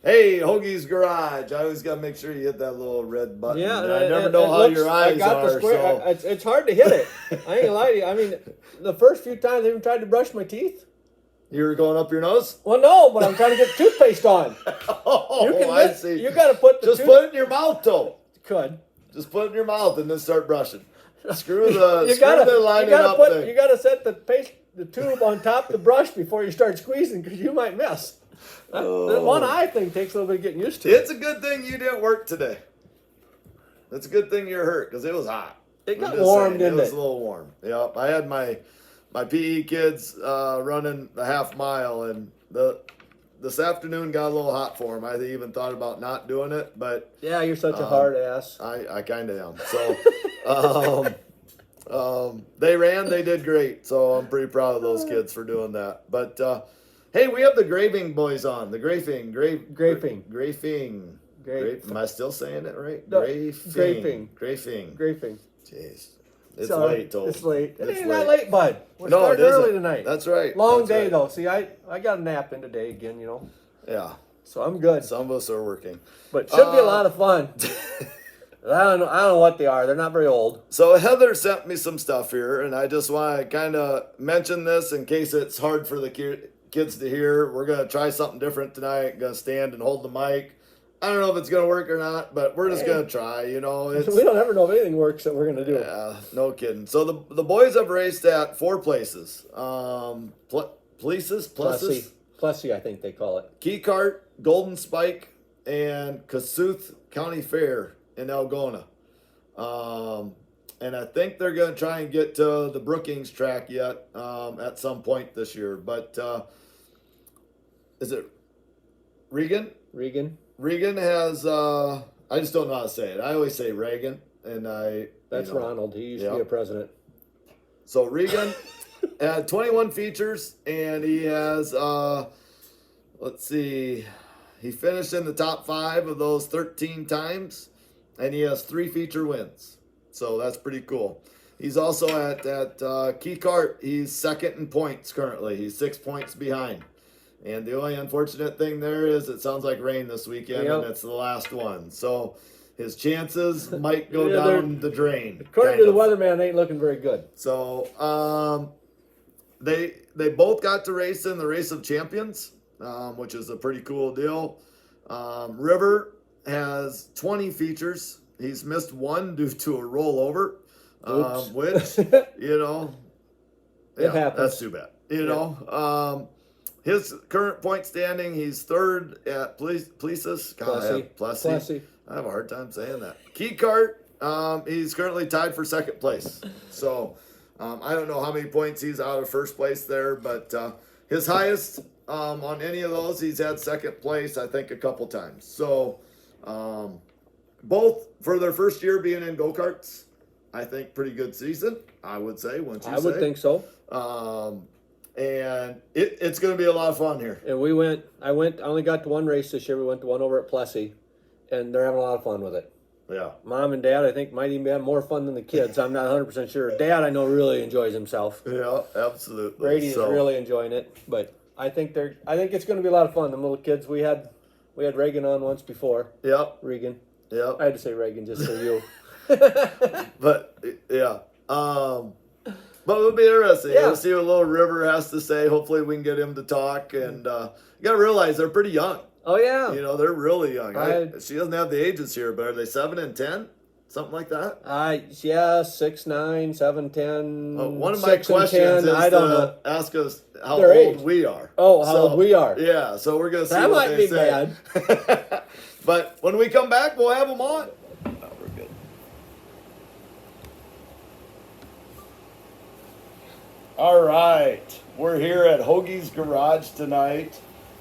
Hey, Hoagie's Garage. I always got to make sure you hit that little red button. Yeah, I never know how your eyes are. So. It's hard to hit it. I ain't gonna lie to you. I mean, the first few times I even tried to brush my teeth. You were going up your nose? Well, no, but I'm trying to get toothpaste on. I see. You got to put the put it in your mouth, though. Could. Just put it in your mouth and then start brushing. Screw the lining up thing. You got to set the tube on top of the brush before you start squeezing because you might miss. The one eye thing takes a little bit of getting used to. It's a good thing you didn't work today. It's a good thing you're hurt because it was hot. It got warm, didn't it? It was a little warm. Yep. I had my PE kids running the half mile, and this afternoon got a little hot for them. I even thought about not doing it, but yeah, you're such a hard ass. I kind of am. So they ran, they did great. So I'm pretty proud of those kids for doing that. But hey, we have the Graving boys on. The Grafing. Am I still saying it right? No, Grafing. Jeez. It's late, though. It's late. It's not late, bud. We're starting early tonight. That's right. Long day, though. See, I got a nap in today again, you know. Yeah. So I'm good. Some of us are working. But it should be a lot of fun. I don't know what they are. They're not very old. So Heather sent me some stuff here, and I just want to kind of mention this in case it's hard for the kids to hear. We're going to try something different tonight. Going to stand and hold the mic. I don't know if it's going to work or not, but we're just going to try, you know. We don't ever know if anything works that we're going to do. Yeah, no kidding. So the boys have raced at 4 places. Plessy, I think they call it. Key Cart, Golden Spike, and Kossuth County Fair in Algona. And I think they're going to try and get to the Brookings track yet at some point this year. But is it Regan? Regan has, I just don't know how to say it. I always say Regan. That's Ronald. He used to be a president. So Regan had 21 features, and he has, let's see, he finished in the top 5 of those 13 times, and he has 3 feature wins. So that's pretty cool. He's also at Key Cart. He's second in points currently. He's 6 points behind. And the only unfortunate thing there is it sounds like rain this weekend, and it's the last one. So his chances might go down the drain. According to the weatherman, they ain't looking very good. So they both got to race in the Race of Champions, which is a pretty cool deal. River has 20 features. He's missed 1 due to a rollover, which, you know, it happens. That's too bad. You know, his current point standing, he's 3rd at Plessis. Plessy. I have a hard time saying that. Key Cart, he's currently tied for 2nd place. So I don't know how many points he's out of 1st place there, but his highest on any of those, he's had 2nd place, I think, a couple times. So both for their first year being in go-karts, I think pretty good season, I would say, wouldn't you say? I would think so. And it's going to be a lot of fun here. And I only got to 1 race this year. We went to one over at Plessy, and they're having a lot of fun with it. Yeah. Mom and Dad, I think, might even have more fun than the kids. I'm not 100% sure. Dad, I know, really enjoys himself. Yeah, absolutely. Brady is really enjoying it, but I think it's going to be a lot of fun. The little kids, we had Regan on once before. Yep. Regan. Yep. I had to say Regan just for you. But yeah. But it'll be interesting. Yeah. We'll see what little River has to say. Hopefully we can get him to talk. And you got to realize they're pretty young. Oh, yeah. You know, they're really young. She doesn't have the ages here, but are they 7 and 10? Something like that? Yeah, 6, 9, 7, 10. One of my questions is I don't know. Ask us how Their old age. we are. Oh, how old we are. Yeah, so we're going to see that what might they be say. bad. But when we come back, we'll have them on. Oh, we're good. All right. We're here at Hoagie's Garage tonight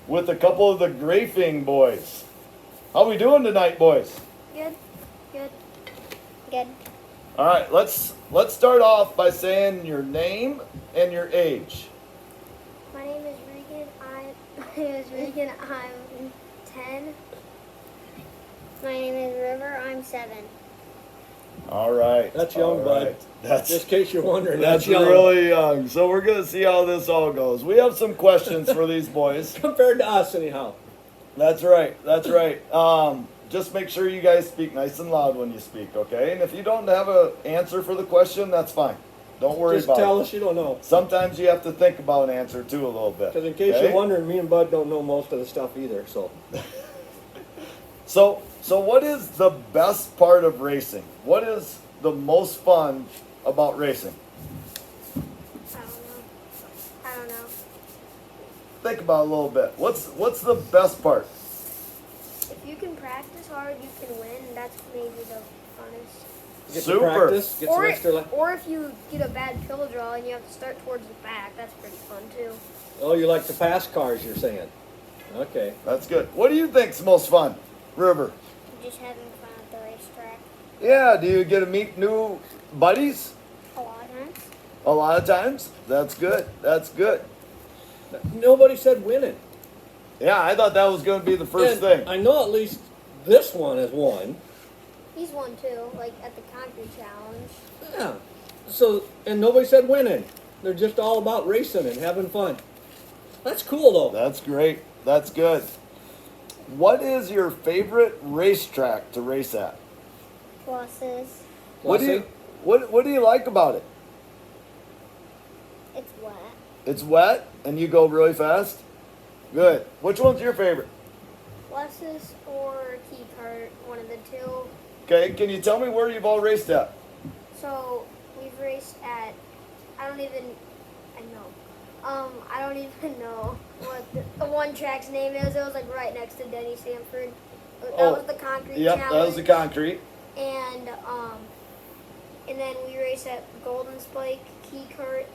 with a couple of the Grafing boys. How we doing tonight, boys? Good. All right, let's start off by saying your name and your age. My name is Regan. I'm 10. My name is River. I'm 7. All right. That's young, bud. That's just in case you're wondering. That's young. really young. So we're going to see how this all goes. We have some questions for these boys. Compared to us, anyhow. That's right. That's right. Just make sure you guys speak nice and loud when you speak, okay? And if you don't have an answer for the question, that's fine. Don't worry Just about tell it. us you don't know. Sometimes you have to think about an answer too a little bit. Because in case okay? you're wondering, me and Bud don't know most of the stuff either. So So what is the best part of racing? What is the most fun about racing? I don't know. Think about it a little bit. What's the best part? If you can practice hard, you can win. That's maybe the funnest. get Super. to practice, get some Or, extra. or if you get a bad pill draw and you have to start towards the back, that's pretty fun too. Oh, you like the fast cars? You're saying? Okay. That's good. What do you think's most fun, River? Just having fun at the racetrack. Yeah. Do you get to meet new buddies? A lot of times. A lot of times. That's good. That's good. Nobody said winning. Yeah, I thought that was going to be the first And thing. I know at least this one has won. He's won too, like at the concrete challenge. Yeah. So, and nobody said winning. They're just all about racing and having fun. That's cool though. That's great. That's good. What is your favorite racetrack to race at? Pluses. What do you what do you like about it? It's wet. It's wet and you go really fast? Good. Which one's your favorite? Pluses or key cart, one of the two. Okay, can you tell me where you've all raced at? So we've raced at I don't even know what the one track's name is. It was like right next to Denny Sanford. That was the concrete Yep, challenge. that was the concrete. And then we race at Golden Spike, Key Cart,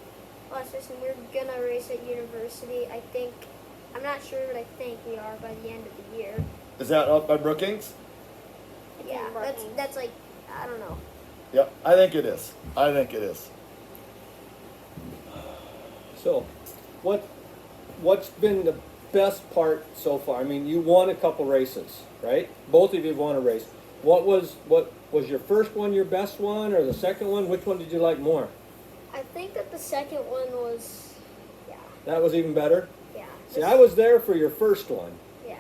Leicester, and we're gonna race at University. I'm not sure, but I think we are by the end of the year. Is that up by Brookings? Yeah, that's like I don't know. Yep, I think it is. I think it is. So, what's been the best part so far? I mean, you won a couple races, right? Both of you won a race. What was your first one your best one, or the second one? Which one did you like more? I think that the second one was, That was even better. yeah. See, I was there for your first one, Yeah.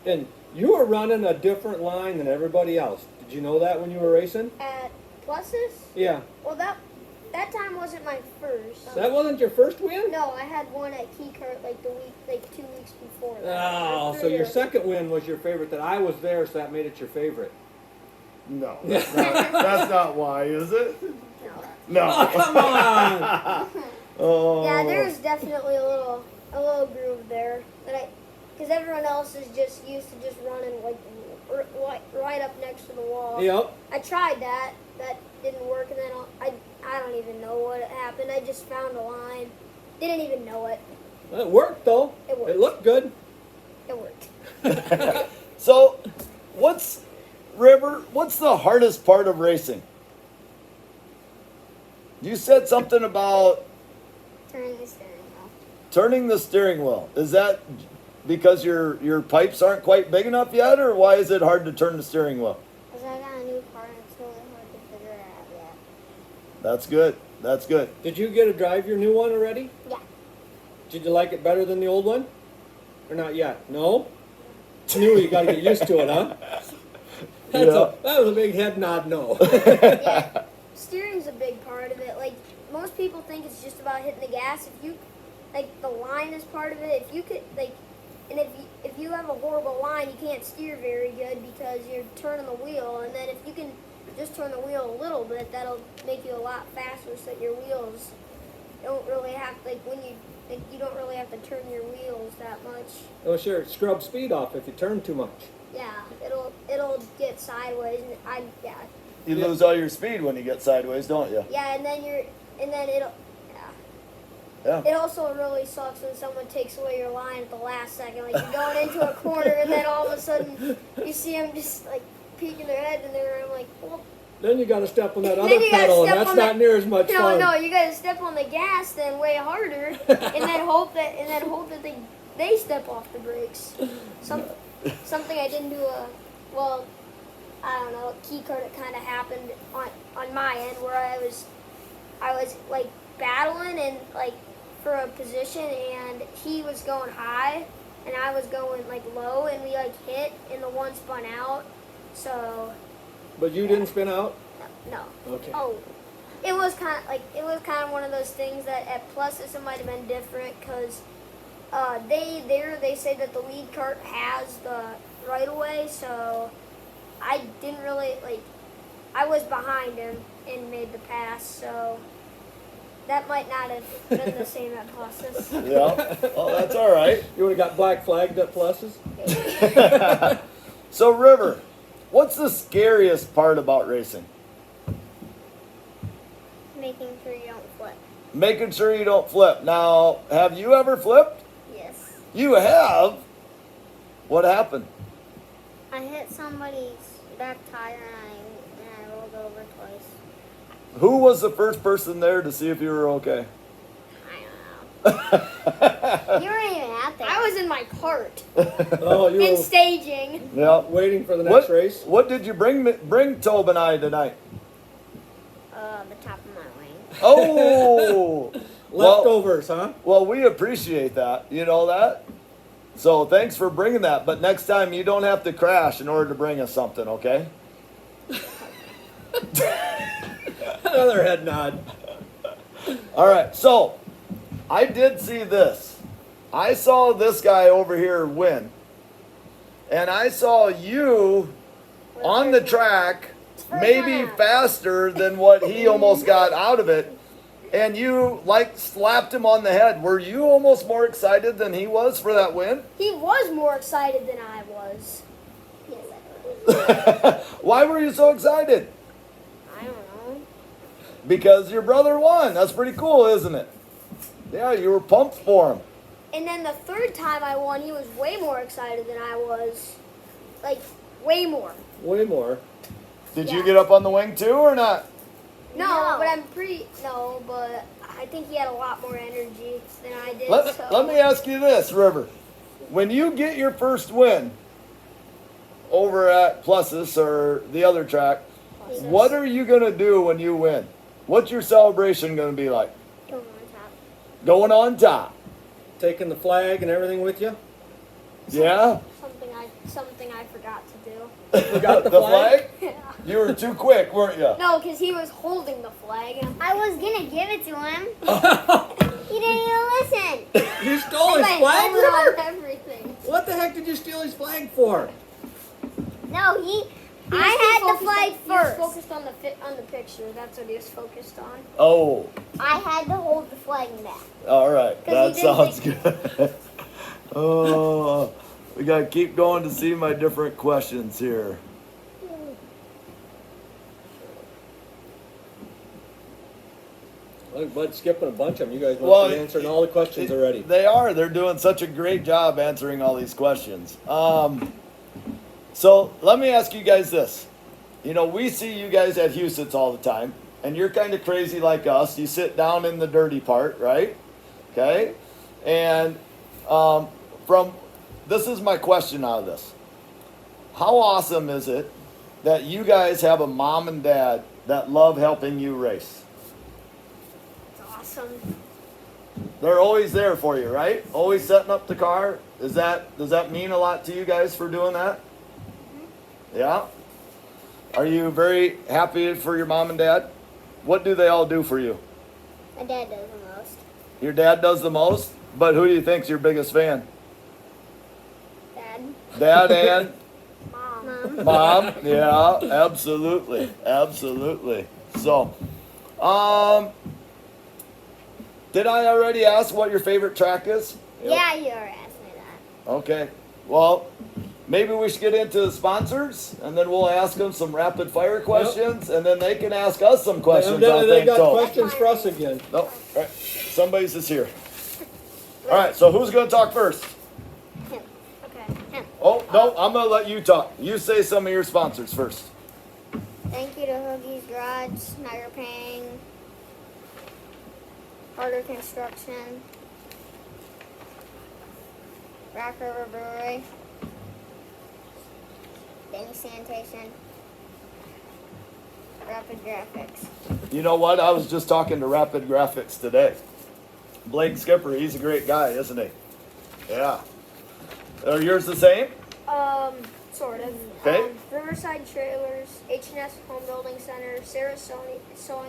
and you were running a different line than everybody else. Did you know that when you were racing? At Pluses? Yeah. Well, that time wasn't my first. That wasn't your first win? No, I had one at Key Cart like 2 weeks before that. Oh, so your second win was your favorite. That I was there, so that made it your favorite. No, that's not why, is it? No. No. Come on. Oh. Yeah, there's definitely a little groove there because everyone else is just used to just running like right up next to the wall. Yep. I tried that didn't work, and then I don't even know what happened. I just found a line, didn't even know it. It worked though. It worked. It looked good. It worked. So, what's the hardest part of racing? You said something about Turning the steering wheel. turning the steering wheel. Is that because your pipes aren't quite big enough yet, or why is it hard to turn the steering wheel? Because I got a new car and it's really hard to figure it out yet. That's good. That's good. Did you get to drive your new one already? Yeah. Did you like it better than the old one? Or not yet? No? New, you got to get used to it, huh? That was a big head nod no. Yeah. Steering's a big part of it. Like, most people think it's just about hitting the gas. If you, the line is part of it. If you could, and if you have a horrible line, you can't steer very good because you're turning the wheel. And then if you can just turn the wheel a little bit, that'll make you a lot faster so that your wheels don't really have, you don't really have to turn your wheels that much. Oh, sure. Scrub speed off if you turn too much. Yeah, it'll get sideways, and You lose all your speed when you get sideways, don't you? yeah, and then it'll. Yeah. It also really sucks when someone takes away your line at the last second. Like, you're going into a corner, and then all of a sudden, you see them just, peeking their head in there, and I'm like, well... Then you got to step on that Then other you gotta pedal, and step that's on not near as much fun. No, you gotta step on the gas then way harder, and then hope that they step off the brakes. Something I didn't do I don't know, key card, it kind of happened on my end where I was battling and for a position, and he was going high, and I was going like low, and we like hit, and the one spun out. So But you didn't spin out? no. Okay. Oh, it was kind of one of those things that at Pluses it might have been different because they say that the lead cart has the right of way, so I didn't really like. I was behind him and made the pass, so that might not have been the same at Pluses. Yeah. Oh, that's all right. You would have got black flagged at Pluses? So, River, what's the scariest part about racing? Making sure you don't flip. Making sure you don't flip. Now, have you ever flipped? Yes. You have? What happened? I hit somebody's back tire and I rolled over twice. Who was the first person there to see if you were okay? I don't know. You weren't even out there. I was in my cart Oh, you in were Yeah. staging. waiting for the next race? What did you bring Tobe and I tonight? The top of my wing. Oh! Well, Leftovers, huh? well, we appreciate that. You know that? So thanks for bringing that. But next time you don't have to crash in order to bring us something, okay? Another head nod. All right. So I did see this. I saw this guy over here win. And I saw you on the track maybe faster than what he almost got out of it. And you like slapped him on the head. Were you almost more excited than he was for that win? He was more excited than I was. Yes, I was. Why were you so excited? I don't know. Because your brother won. That's pretty cool, isn't it? Yeah, you were pumped for him. And then the third time I won, he was way more excited than I was. Like, way more. Way more. Did Yeah. you get up on the wing too or not? No, but I think he had a lot more energy than I did. Let me ask you this, River. When you get your first win over at Pluses or the other track, what are you going to do when you win? What's your celebration going to be like? Going on top. Going on top. Taking the flag and everything with you? Yeah? Something I forgot to do. Forgot the flag? Yeah. You were too quick, weren't you? No, because he was holding the flag. And I was gonna give it to him. He didn't even listen. You stole his He flag, held on River? everything. What the heck did you steal his flag for? No, I had the flag first. He was focused on the picture. That's what he was focused on. Oh, I had to hold the flag back. all right. 'Cause That he sounds didn't good. Oh, we got to keep going to see my different questions here. Well, Bud's skipping a bunch of them. You guys must Well, be answering all the questions already. They are. They're doing such a great job answering all these questions. So let me ask you guys this. You know, we see you guys at Huset's all the time, and you're kind of crazy like us. You sit down in the dirty part, right? Okay? And this is my question out of this. How awesome is it that you guys have a mom and dad that love helping you race? It's awesome. They're always there for you, right? Always setting up the car. Does that mean a lot to you guys for doing that? Mm-hmm. Yeah? Are you very happy for your mom and dad? What do they all do for you? My dad does the most. Your dad does the most? But who do you think's your biggest fan? Dad. Dad and Mom. mom? Yeah, absolutely. Absolutely. So, did I already ask what your favorite track is? Yeah, you already asked me that. Okay. Well, maybe we should get into the sponsors, and then we'll ask them some rapid fire questions, and then they can ask us some questions. Evidently, I they think, got Tobe. questions for us again. No, all right. Somebody's is here. All right. So who's going to talk first? Him. Okay. Him. Oh no, I'm going to let you talk. You say some of your sponsors first. Thank you to Hoagie's Garage, Niagara Paying, Harder Construction, Rock River Brewery, Denny Sanitation, Rapid Graphics. You know what? I was just talking to Rapid Graphics today. Blake Skipper, he's a great guy, isn't he? Yeah. Are yours the same? Sort of. Okay. Riverside Trailers, H&S Home Building Center, Sarah Sewing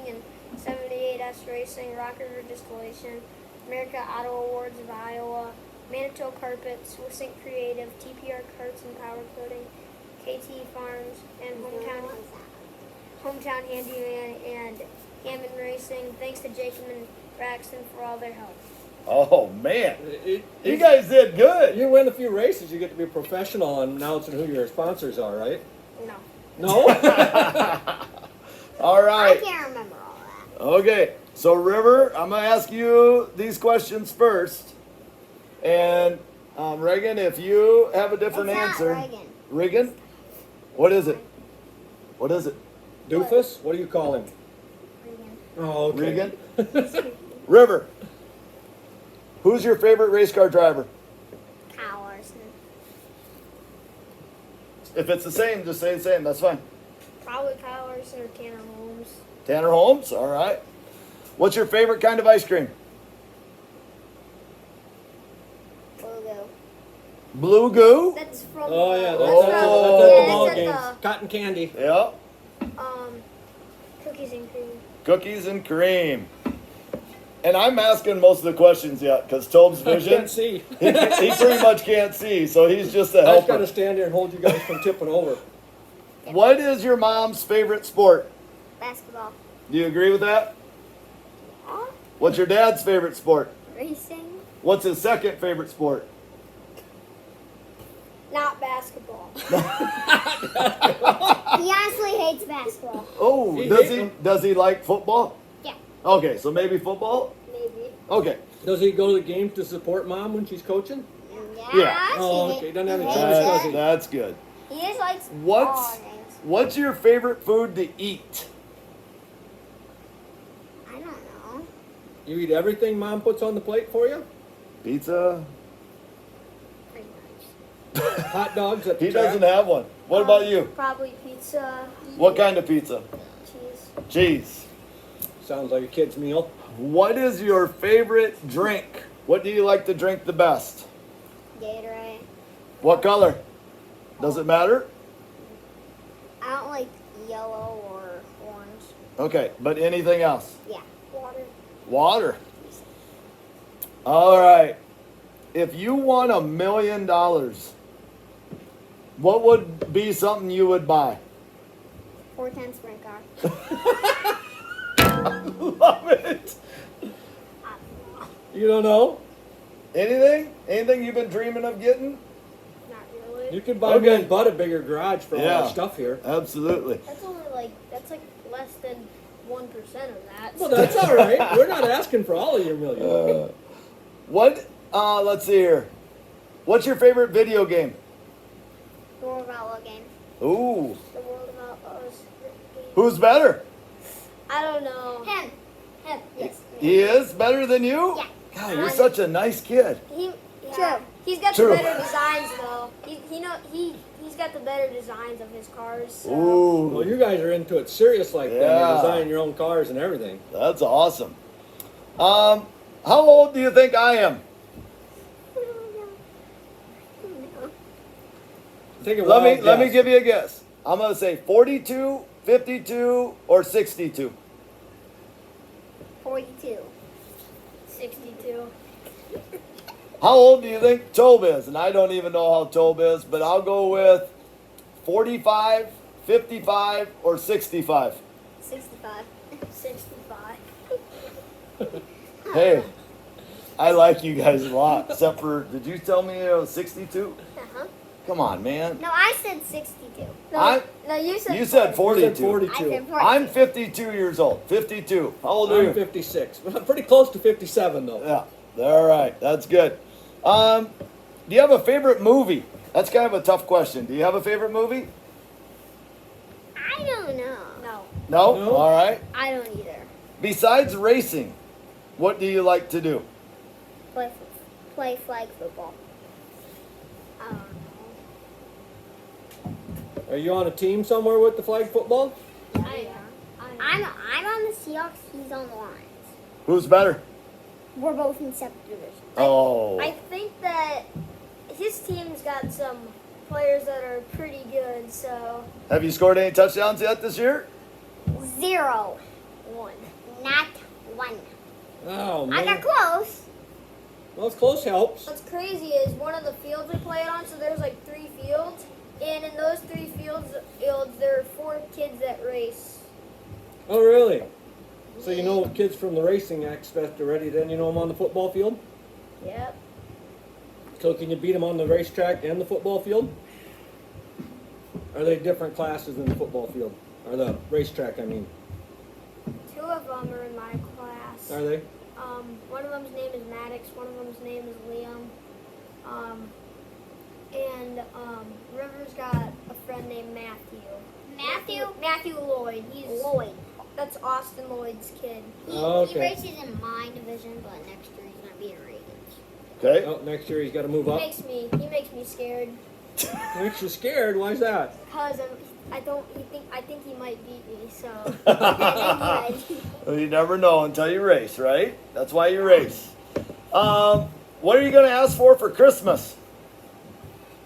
and 78S Racing, Rock River Distillation, America Auto Awards of Iowa, Manitou Carpets, Wissink Creative, TPR Carts and Power Coating, KT Farms, and Hometown Handyman and Hammond Racing. Thanks to Jacob and Braxton for all their help. Oh man, you guys did good. You win a few races, you get to be professional on announcing who your sponsors are, right? No. No? All I right. can't remember all that. Okay. So River, I'm gonna ask you these questions first, and Regan, if you have a different It's not answer, Reagan. Regan, what is it? What is it? Doofus? What do you call him? Regan. Oh, okay. Regan. River, who's your favorite race car driver? Kyle Larson. If it's the same, just say the same. That's fine. Probably Kyle Larson or Tanner Holmes. Tanner Holmes. All right. What's your favorite kind of ice cream? Logo. Blue Goo. That's from. Oh, yeah, that's, Oh. that's, from, that's at the yeah, ball that's games. at Cotton candy. Yeah. Cookies and cream. Cookies and cream. And I'm asking most of the questions yet because Tobes' I vision, can't see. he pretty much can't see, so he's just a I just got to helper. stand there and hold you guys from tipping over. What is your mom's favorite sport? Basketball. Do you agree with that? Huh? What's your dad's favorite sport? Racing. What's his second favorite sport? Not basketball. He honestly hates basketball. Oh, He does hates he? them. Does he like football? Yeah. Okay, so maybe football. Maybe. Okay. Does he go to the games to support mom when she's coaching? Yeah. Oh, okay. Doesn't have any He choice, hates does it. he? That's good. He just likes What's ball games. What's your favorite food to eat? I don't know. You eat everything mom puts on the plate for you? Pizza. Pretty much. Hot dogs at the He track? doesn't have one. What about you? Probably pizza. What kind of pizza? Cheese. Cheese. Sounds like a kid's meal. What is your favorite drink? What do you like to drink the best? Gatorade. What color? Does it matter? I don't like yellow or orange. Okay, but anything else? Yeah. Water. Water. All right. If you won $1 million, what would be something you would buy? 410 sprint car. Love it. You don't know? Anything? Anything you've been dreaming of getting? Not really. You could buy Okay. me and Bud a bigger garage for all Yeah. our stuff here. Absolutely. That's only that's like less than 1% of that. Well, that's all right. We're not asking for all of your million. Let's see here. What's your favorite video game? The World of Outlaw game. Ooh. The World of Outlaws game. Who's better? I don't know. Him. Yes. He is better than you? Yeah. God, you're such a nice kid. True. He's got True. the better designs though. He's got the better designs of his cars. So. Ooh. Well, you guys are into it serious like that. Yeah. You're designing your own cars and everything. That's awesome. How old do you think I am? Take a Let wild me guess. give you a guess. I'm gonna say 42, 52, or 62. 42. 62. How old do you think Tobe is? And I don't even know how Tobe is, but I'll go with 45, 55, or 65. 65. 65. Hey, I like you guys a lot, except for, did you tell me it was 62? Uh-huh. Come on, man. No, I said 62. I- No, you said You said 40. You said 42. 42. I said 42. I'm 52 years old. 52. How old are I'm you? 56. Pretty close to 57, though. Yeah. All right. That's good. Do you have a favorite movie? That's kind of a tough question. Do you have a favorite movie? I don't know. No, No? No? All right. I don't either. Besides racing, what do you like to do? Play flag football. I don't know. Are you on a team somewhere with the flag football? I'm on the Seahawks. He's on the Lions. Who's better? We're both in separate divisions. Oh. I think that his team's got some players that are pretty good. So Have you scored any touchdowns yet this year? 0. 1. Not 1. Oh, I man. got close. Well, it's close helps. What's crazy is one of the fields we played on. So there's like 3 fields, and in those 3 fields, there are 4 kids that race. Oh, really? So you know kids from the racing aspect already, then you know them on the football field? Yep. So can you beat them on the racetrack and the football field? Are they different classes than the football field? Or the racetrack, I mean. 2 of them are in my class. Are they? One of them's name is Maddox. One of them's name is Liam. River's got a friend named Matthew. Matthew Lloyd. He's Lloyd. That's Austin Lloyd's kid. He, Oh, he okay. races in my division, but next year he's going to be in Regan's. Okay. Oh, next year he's got to move He up. makes me scared Makes you scared? Why is that? because I think he might beat me. So I think he might. Well, you never know until you race, right? That's why you race. What are you going to ask for Christmas?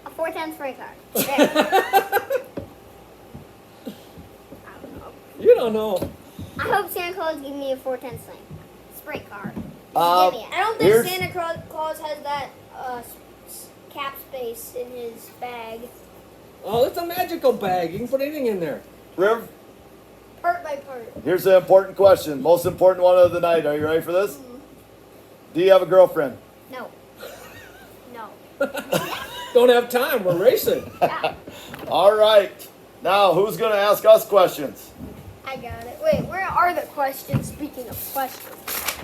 A 410 spray car. There. I don't know. You don't know. I hope Santa Claus gives me a 410 spray car. Um, Give me I don't think Here's- Santa Claus has that cap space in his bag. Oh, it's a magical bag. You can put anything in there. Riv, Part by part. here's the important question. Most important one of the night. Are you ready for this? Do you have a girlfriend? No. No. Don't have time. We're racing. Yeah, All right. Now, who's going to ask us questions? I got it. Wait, where are the questions? Speaking of questions.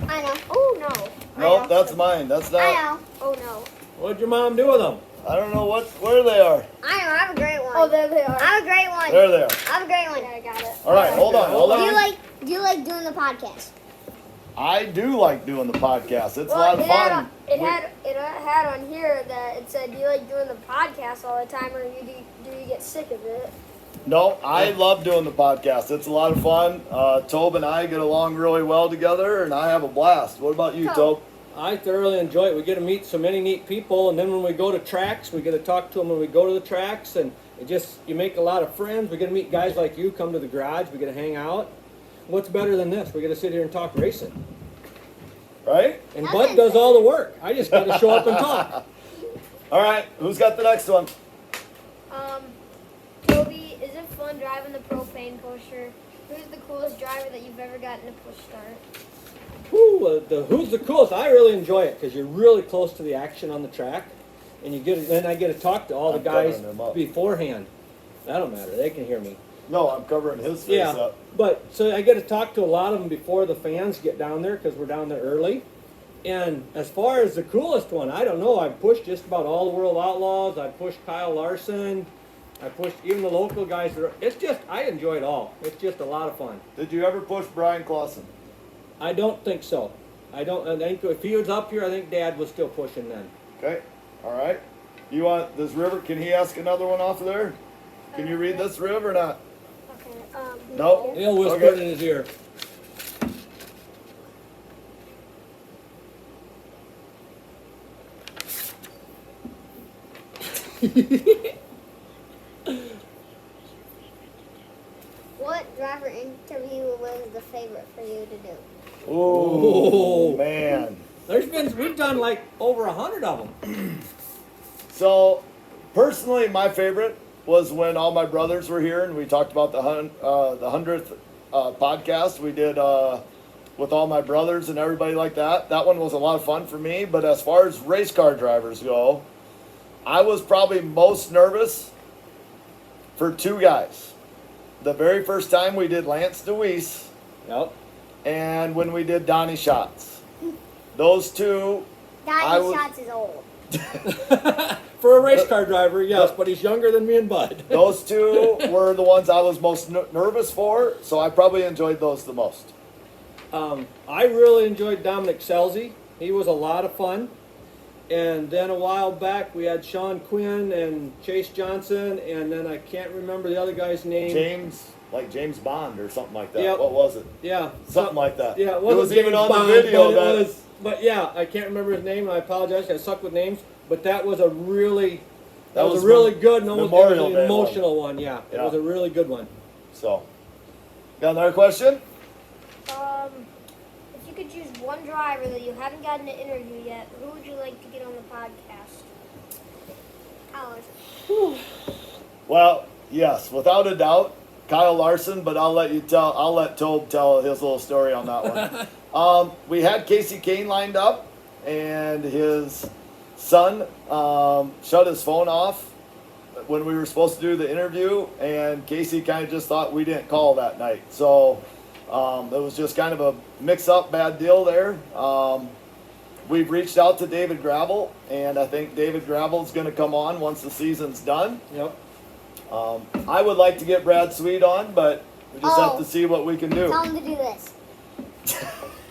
I know. Oh no. No, that's mine. That's I not. know. Oh no. What'd your mom do with them? I don't know where they are. I know. I have a great one. Oh, there they are. I have a great one. There they are. I have a great one. Yeah, I got it. All right, hold on. Do you like doing the podcast? I do like doing the podcast. It's a Well, lot of it had, fun. it had on here that it said, "Do you like doing the podcast all the time, or do you get sick of it?" No, I love doing the podcast. It's a lot of fun. Tobe and I get along really well together, and I have a blast. What about you, Tobe. Tobe? I thoroughly enjoy it. We get to meet so many neat people, and then when we go to tracks, we get to talk to them when we go to the tracks, and you make a lot of friends. We get to meet guys like you, come to the garage, we get to hang out. What's better than this? We get to sit here and talk racing. Right? And That's Bud does all the work. I just got to show up and talk. All right, who's got the next one? Toby, is it fun driving the propane pusher? Who's the coolest driver that you've ever gotten to push start? Who's the coolest? I really enjoy it because you're really close to the action on the track, and then I get to talk to all the I'm guys covering them up. beforehand. That don't matter. They can hear me. No, I'm covering his face Yeah, up. but so I get to talk to a lot of them before the fans get down there because we're down there early. And as far as the coolest one, I don't know. I've pushed just about all the World Outlaws. I pushed Kyle Larson. I pushed even the local guys. I enjoy it all. It's just a lot of fun. Did you ever push Brian Clausen? I don't think so. I think if he was up here, I think Dad was still pushing then. Okay. All right. This River, can he ask another one off of there? Can you read this, Riv, or not? Okay. No. He'll whisper Okay. it in his ear. What driver interview was the favorite for you to do? Oh, Ooh. man. We've done like over 100 of them. So, personally, my favorite was when all my brothers were here and we talked about the 100th podcast we did with all my brothers and everybody like that. That one was a lot of fun for me. But as far as race car drivers go, I was probably most nervous for 2 guys. The very first time we did Lance DeWeese Yep. and when we did Donnie Schatz. Those 2, I Donnie was- Schatz is old. For a race car driver, yes, but he's younger than me and Bud. those 2 were the ones I was most nervous for, so I probably enjoyed those the most. I really enjoyed Dominic Selzy. He was a lot of fun. And then a while back, we had Sean Quinn and Chase Johnson, and then I can't remember the other guy's name. James Bond or something like that. Yep. What was it? Yeah. Something like that. Yeah, it It wasn't was even James on Bond, the video. But, but yeah, I can't remember his name, and I apologize. I suck with names. but that was a really That was was a really good and Memorial Day emotional one. Yeah, it Yeah. was a really good one. So, got another question? If you could choose one driver that you haven't gotten to interview yet, who would you like to get on the podcast? Ours. Well, yes, without a doubt, Kyle Larson. But I'll let Tobe tell his little story on that one. We had Casey Kane lined up, and his son shut his phone off when we were supposed to do the interview, and Casey kind of just thought we didn't call that night. So it was just kind of a mix-up, bad deal there. We've reached out to David Gravel, and I think David Gravel is going to come on once the season's done. Yep. I would like to get Brad Sweet on, but we just have Oh. to see what we can do. Tell him to do this.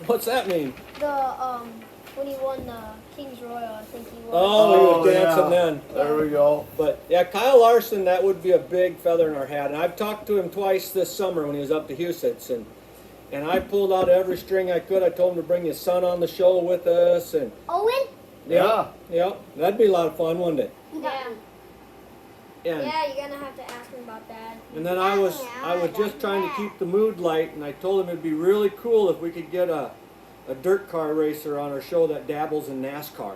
What's that mean? When he won the King's Royal, I think he won. Oh, he was dancing yeah. then. There we go. But yeah, Kyle Larson, that would be a big feather in our hat. And I've talked to him twice this summer when he was up to Huset's, and I pulled out every string I could. I told him to bring his son on the show with us, and Owen? Yeah. yeah, that'd be a lot of fun, wouldn't it? Yeah. And, Yeah, you're gonna have to ask him about that. and then I was just trying to keep the mood light, and I told him it'd be really cool if we could get a dirt car racer on our show that dabbles in NASCAR.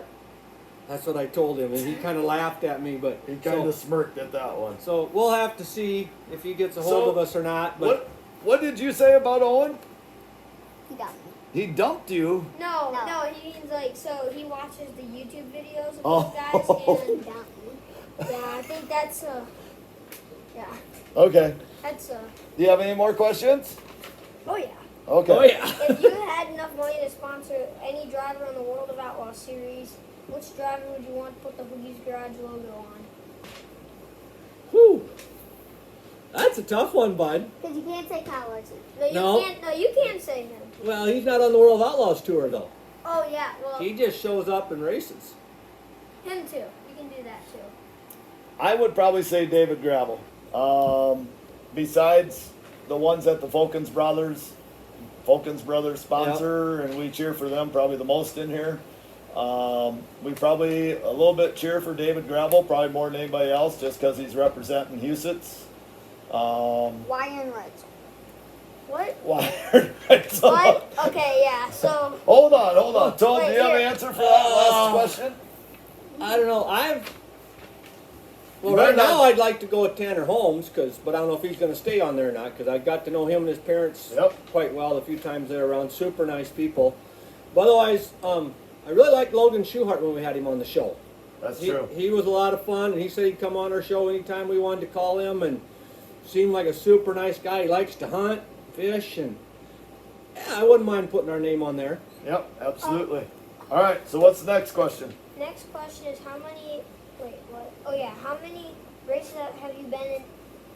That's what I told him, and he kind of laughed at me, but He kind of smirked at that one. so we'll have to see if he gets a hold So, of us or not. But What did you say about Owen? He got me. He dumped you. No, No. no, he means like, so he watches the YouTube videos of Oh. those guys, He and got me. yeah, I think that's yeah, Okay. that's Do you have any more questions? oh yeah. Okay. oh yeah. If you had enough money to sponsor any driver on the World of Outlaws series, which driver would you want to put the Hoogie's Garage logo on? Whew. That's a tough one, bud. Because you can't say Kyle Larson. No, you No. can't. No, you can't say him. Well, he's not on the World Outlaws tour though. Oh yeah, well, He just shows up and races. him too. You can do that too. I would probably say David Gravel. Besides the ones that the Folkens Brothers sponsor, and we cheer for them probably the most in here. We probably a little bit cheer for David Gravel, probably more than anybody else, just because he's representing Huset's. Wire and Reds. What? Why? What? Okay, yeah. So Hold on. Tom, do Wait, you have an here. answer for that last question? I don't know. Well, You right might not- now I'd like to go with Tanner Holmes, but I don't know if he's going to stay on there or not, because I got to know him and his parents Yep. quite well a few times there around. Super nice people. But otherwise, I really liked Logan Schuhart when we had him on the show. That's He, true. he was a lot of fun, and he said he'd come on our show anytime we wanted to call him, and seemed like a super nice guy. He likes to hunt, fish, and yeah, I wouldn't mind putting our name on there. Yep, absolutely. All right, so what's the next question? next question is how many? Wait, what? Oh yeah, how many races have you been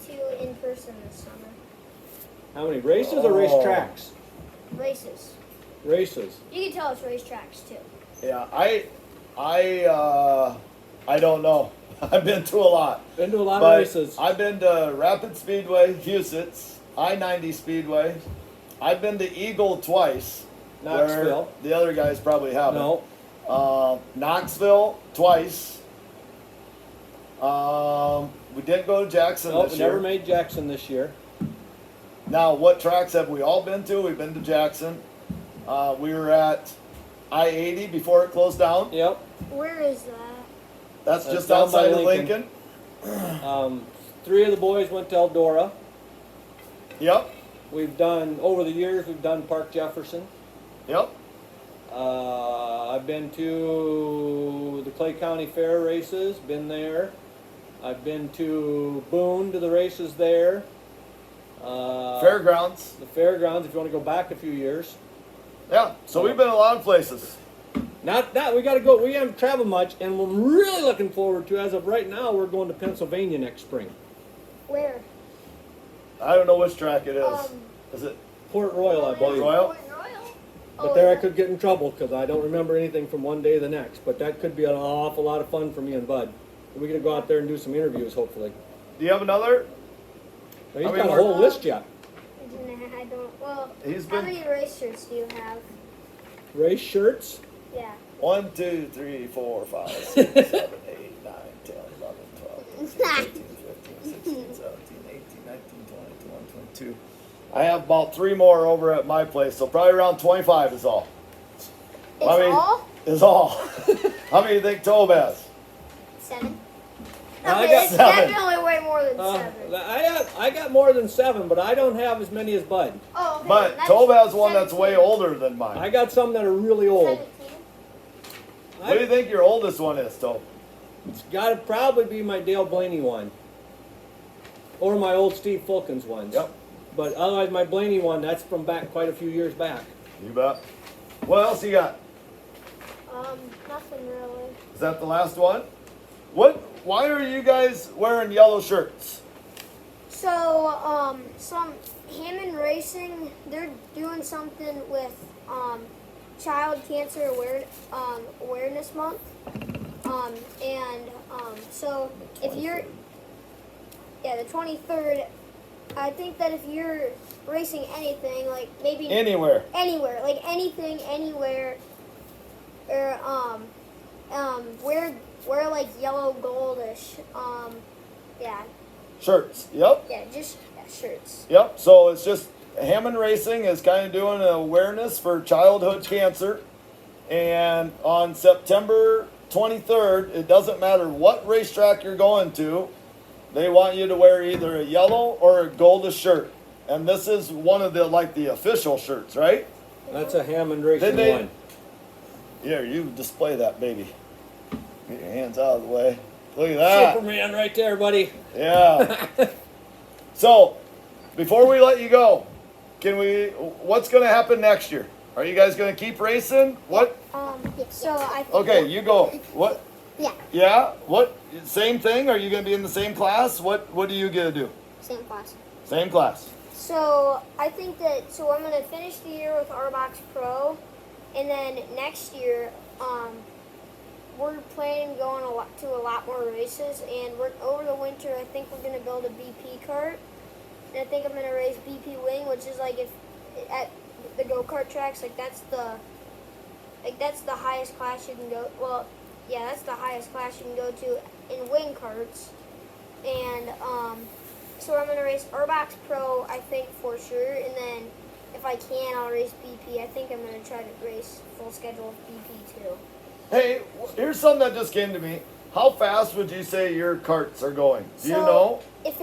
to in person this summer? How many races or Oh. racetracks? Races. Races. You can tell us racetracks too. Yeah, I don't know. I've been to a lot. Been to a lot But of races. I've been to Rapid Speedway, Huset's, I-90 Speedway. I've been to Eagle twice. where Knoxville. The other guys probably haven't. No. Knoxville twice. We didn't go to Jackson Nope, this we year. never made Jackson this year. Now, what tracks have we all been to? We've been to Jackson. We were at I-80 before it closed down. Yep. Where is that? That's That's just down by outside of Lincoln. Lincoln. 3 of the boys went to Eldora. Yep. We've done, over the years, we've done Park Jefferson. Yep. I've been to the Clay County Fair races, been there. I've been to Boone to the races there. Fairgrounds. The fairgrounds, if you want to go back a few years. Yeah. So we've been a lot of places. Not that, we got to go, we haven't traveled much, and we're really looking forward to, as of right now, we're going to Pennsylvania next spring. Where? I don't know which track it is. Is it Port Royal, I Port believe. Royal? Port Royal. But there I could get in trouble because I don't remember anything from one day to the next. But that could be an awful lot of fun for me and Bud. We're going to go out there and do some interviews, hopefully. Do you have another? But he's How many got a more- whole list yet. Nah, I don't. Well, He's how been. many race shirts do you have? Race shirts. Yeah. 1, 2, 3, 4, 5, 6, 7, 8, 9, 10, 11, 12, 13, 14, 15, 16, 17, 18, 19, 20, 21, 22. I have about 3 more over at my place, so probably around 25 is all. It's all? Is all. How many do you think Tobe has? 7. I Okay, got it's 7. definitely way more than 7. I got more than 7, but I don't have as many as Bud. Oh, okay. But that's Tobe has one that's 17. way older than mine. I got some that are really old. 17. What do you think your oldest one is, Tobe? It's got to probably be my Dale Blaney one, or my old Steve Fulkins ones. Yep. But otherwise, my Blaney one, that's from back quite a few years back. You bet. What else you got? Nothing really. Is that the last one? Why are you guys wearing yellow shirts? So, some Hammond Racing, they're doing something with Child Cancer Awareness Month. So if you're, the 23rd, I think that if you're racing anything, like maybe Anywhere. anywhere, like anything, anywhere, or wear like yellow goldish, Shirts. Yep. shirts. Yep. So it's just Hammond Racing is kind of doing an awareness for childhood cancer. And on September 23rd, it doesn't matter what racetrack you're going to, they want you to wear either a yellow or a goldish shirt. And this is one of the official shirts, right? That's a Hammond Racing Did they- one. Here, you display that baby. Get your hands out of the way. Look at that. Superman right there, buddy. Yeah. So, before we let you go, what's going to happen next year? Are you guys going to keep racing? What? So I think Okay, you go. What? Yeah. Yeah? What? Same thing? Are you going to be in the same class? What are you going to do? Same class. Same class. So I think that I'm gonna finish the year with RBox Pro, and then next year, we're planning going to a lot more races. And over the winter, I think we're gonna build a BP kart, and I think I'm gonna race BP Wing, which is like if at the go-kart tracks, that's the highest class you can go. Well, yeah, that's the highest class you can go to in wing karts, and So I'm gonna race RBox Pro, I think for sure, and then if I can, I'll race BP. I think I'm gonna try to race full schedule of BP too. Hey, here's something that just came to me. How fast would you say your carts are going? Do you know? If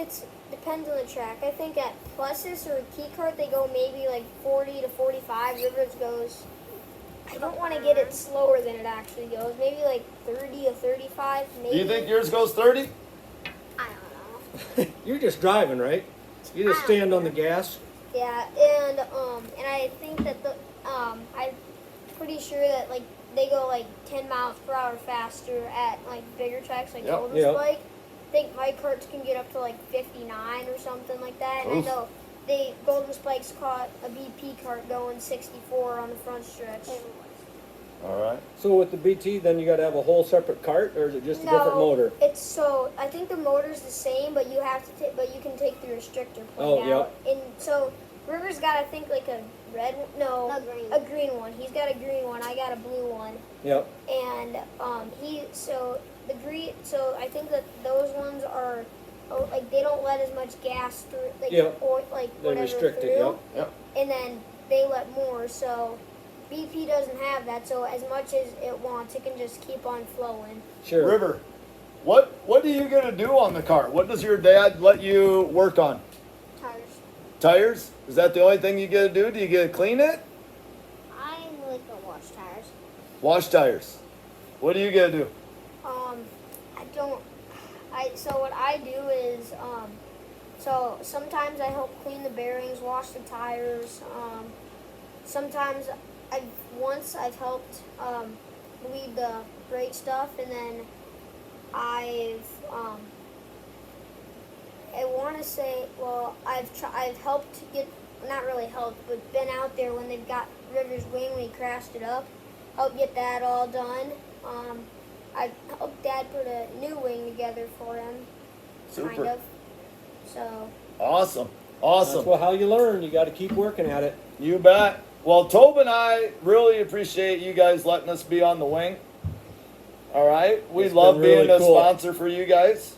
depends on the track. I think at Pluses or Key Kart they go maybe like 40 to 45. Rivers goes. I don't want to get it slower than it actually goes. Maybe like 30 or 35. Maybe. Do you think yours goes 30? I don't know. You're just driving, right? You just stand on the gas. Yeah, and I think that I'm pretty sure that they go 10 miles per hour faster at bigger tracks like Yep. Golden Yep. Spike. I think my carts can get up to 59 or something like that. And Oof. I know Golden Spike's caught a BP cart going 64 on the front stretch. All right. So with the BT, then you got to have a whole separate cart, or is it just a different motor? It's I think the motor's the same, but you have to but you can take the restrictor plate Oh, out. And so River's got I think a red no A green. a green one. He's got a green one. I got a blue one. Yep. And the green. So I think that those ones are they don't let as much gas through. Yep. Or They whatever restrict through. it. Yep. Yep. And then they let more. So BP doesn't have that. So as much as it wants, it can just keep on flowing. Sure. River, what are you gonna do on the car? What does your dad let you work on? Tires. Tires? Is that the only thing you get to do? Do you get to clean it? I like to wash tires. Wash tires. What do you get to do? So what I do is so sometimes I help clean the bearings, wash the tires. Sometimes I've helped bleed the brake stuff, and then I want to say, I've helped get, not really helped, but been out there when they've got River's wing when he crashed it up. Helped get that all done. I helped Dad put a new wing together for him, kind Super. of. So Awesome. That's Awesome. how you learn. You got to keep working at it. You bet. Well, Tobe and I really appreciate you guys letting us be on the wing. All right. We It's love been really being a cool. sponsor for you guys.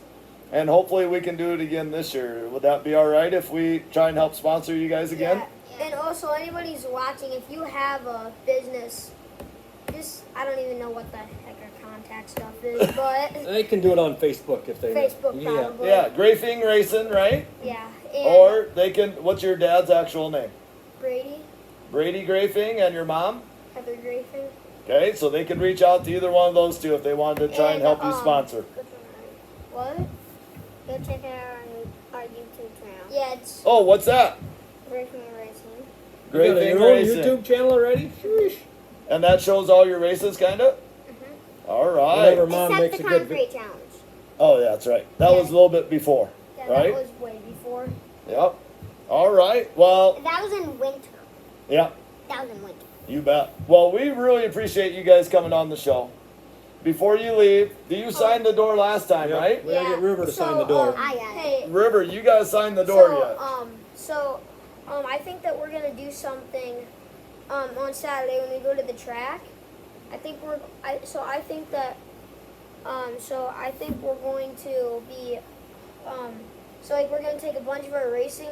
And hopefully we can do it again this year. Would that be all right if we try and help sponsor you guys again? Yeah. And also, anybody who's watching, if you have a business, I don't even know what the heck our contact stuff is, but They can do it on Facebook if they Facebook Yeah. probably. Yeah, Grafing Racing, right? Yeah. And Or they can, what's your dad's actual name? Brady, Brady Grafing and your mom? Heather Grafing. Okay, so they can reach out to either one of those two if they wanted to try and help you sponsor. What? Go check out our YouTube channel. Yeah, it's Oh, what's that? Grafing Racing. You got Grafing your own Racing. YouTube channel already? Sheesh. And that shows all your races, kind of? All right. Whatever. Mom Except makes the a good concrete challenge. Oh, yeah, that's right. That was a little bit before, yeah, right? that was way before. Yep. All right. Well, That was in winter. yeah, That was in winter. you bet. Well, we really appreciate you guys coming on the show. Before you leave, you signed the door last time, Yep. right? We gotta get River to So, sign the door. I got it. Hey, River, you guys signed the door so, yet. I think that we're gonna do something on Saturday when we go to the track. I think we're going to be we're gonna take a bunch of our racing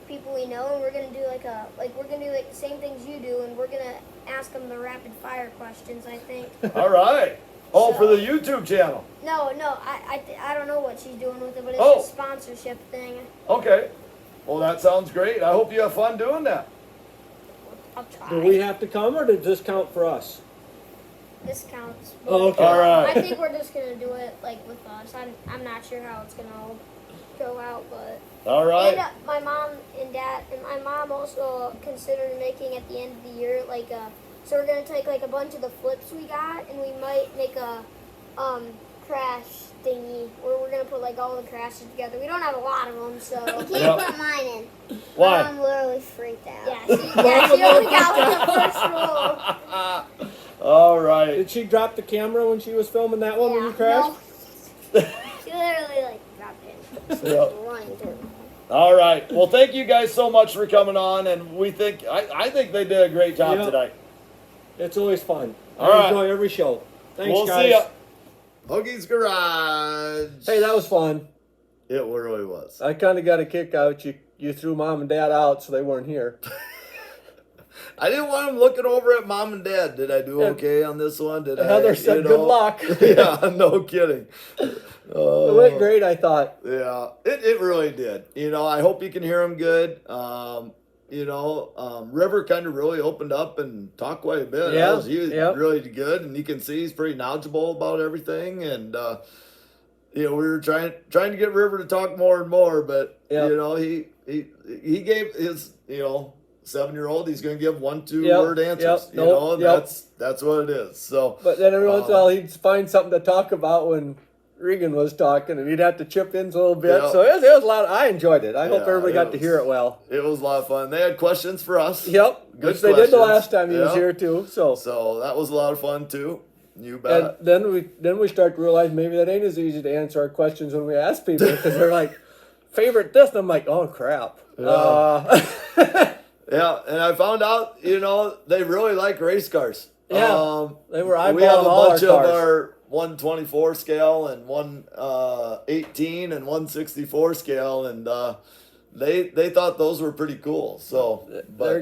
people we know, and we're gonna do the same things you do, and we're gonna ask them the rapid fire questions. I think. All right. Oh, for So- the YouTube channel. No, I don't know what she's doing with it, but it's Oh. a sponsorship thing. Okay. Well, that sounds great. I hope you have fun doing that. I'll try. Do we have to come or does this count for us? This counts. Oh, okay. All right. I think we're just gonna do it with us. I'm not sure how it's gonna all go out, but All right. and my mom and dad and my mom also considered making at the end of the year so we're gonna take a bunch of the flips we got, and we might make a crash thingy where we're gonna put all the crashes together. We don't have a lot of them, so You can't Yep. put mine in. Why? Mom literally freaked out. she only got the first roll. All right. Did she drop the camera when she was filming that one when you crashed? No. She literally dropped it. She Yeah. was running through. All right. Well, thank you guys so much for coming on, and I think they did a great job Yeah. tonight. It's always fun. All I right. enjoy every show. Thanks, We'll guys. see ya. Hoagie's Garage. Hey, that was fun. It really was. I kind of got a kick out. You threw Mom and Dad out, so they weren't here. I didn't want him looking over at Mom and Dad. Did I do okay on this one? Did Heather said, "Good luck." Yeah, no kidding. It went great, I thought. Yeah, it really did. I hope you can hear him good. River kind of really opened up and talked quite a bit. Yeah, He was yep. really good, and you can see he's pretty knowledgeable about everything. And we were trying to get River to talk more and more, but Yep. he gave his 7-year-old. He's going to give 1-2 Yep, word answers. yep, nope, yep. That's what it is. So, But then every once in a while, he'd find something to talk about when Regan was talking, and he'd have to chip in a little bit. Yep. So it was a lot. I enjoyed it. I hope Yeah, everybody it got to was- hear it well. it was a lot of fun. They had questions for us. Yep. Good Which they did the questions. last time he was Yep. here too. So So that was a lot of fun too. You and bet. then we start to realize maybe that ain't as easy to answer our questions when we ask people because they're like, favorite this, and I'm like, oh crap. Yeah, and I found out, they really like race cars. Yeah, they were eyeballing We have a all bunch our of cars. our 124 scale and 118 and 164 scale, and they thought those were pretty cool. So, but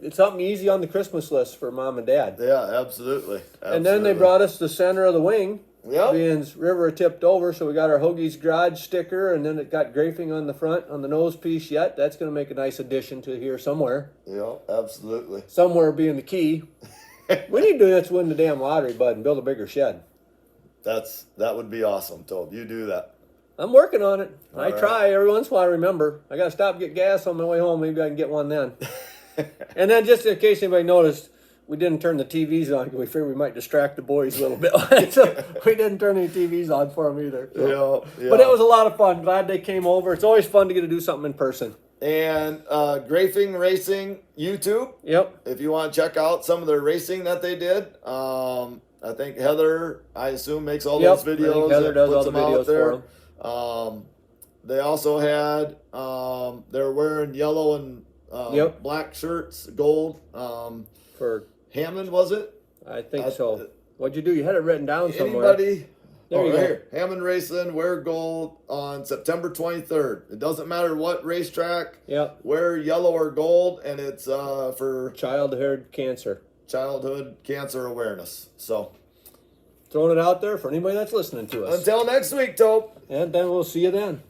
it's something easy on the Christmas list for Mom and Dad. yeah, absolutely. And then they brought us the center of the wing. Yep. Being River tipped over, so we got our Hoagie's Garage sticker, and then it got Grafing on the front, on the nose piece yet. That's going to make a nice addition to here somewhere. Yeah, absolutely. Somewhere being the key. We need to do this, win the damn lottery, bud, and build a bigger shed. That would be awesome, Tobe. You do that. I'm working on it. I All right. try every once in a while. I remember I got to stop and get gas on my way home. Maybe I can get one then. And then, just in case anybody noticed, we didn't turn the TVs on because we figured we might distract the boys a little bit. So we didn't turn any TVs on for them either. So. Yeah. But it was a lot of fun. Glad they came over. It's always fun to get to do something in person. And Grafing Racing YouTube. Yep. If you want to check out some of their racing that they did, I think Heather, I assume, makes all Yep, those I think videos. Heather and does puts all the them out videos there. for They also had, they're wearing yellow and Yep. Black shirts, gold. For Hammond, was it? I think so. What'd you do? You had it written down somewhere. Anybody? There you go. Here. Hammond Racing, wear gold on September 23rd. It doesn't matter what racetrack. Yep. Wear yellow or gold, and it's for Childhood cancer. childhood cancer awareness. So Throwing it out there for anybody that's listening to us. until next week, Tope. And then we'll see you then.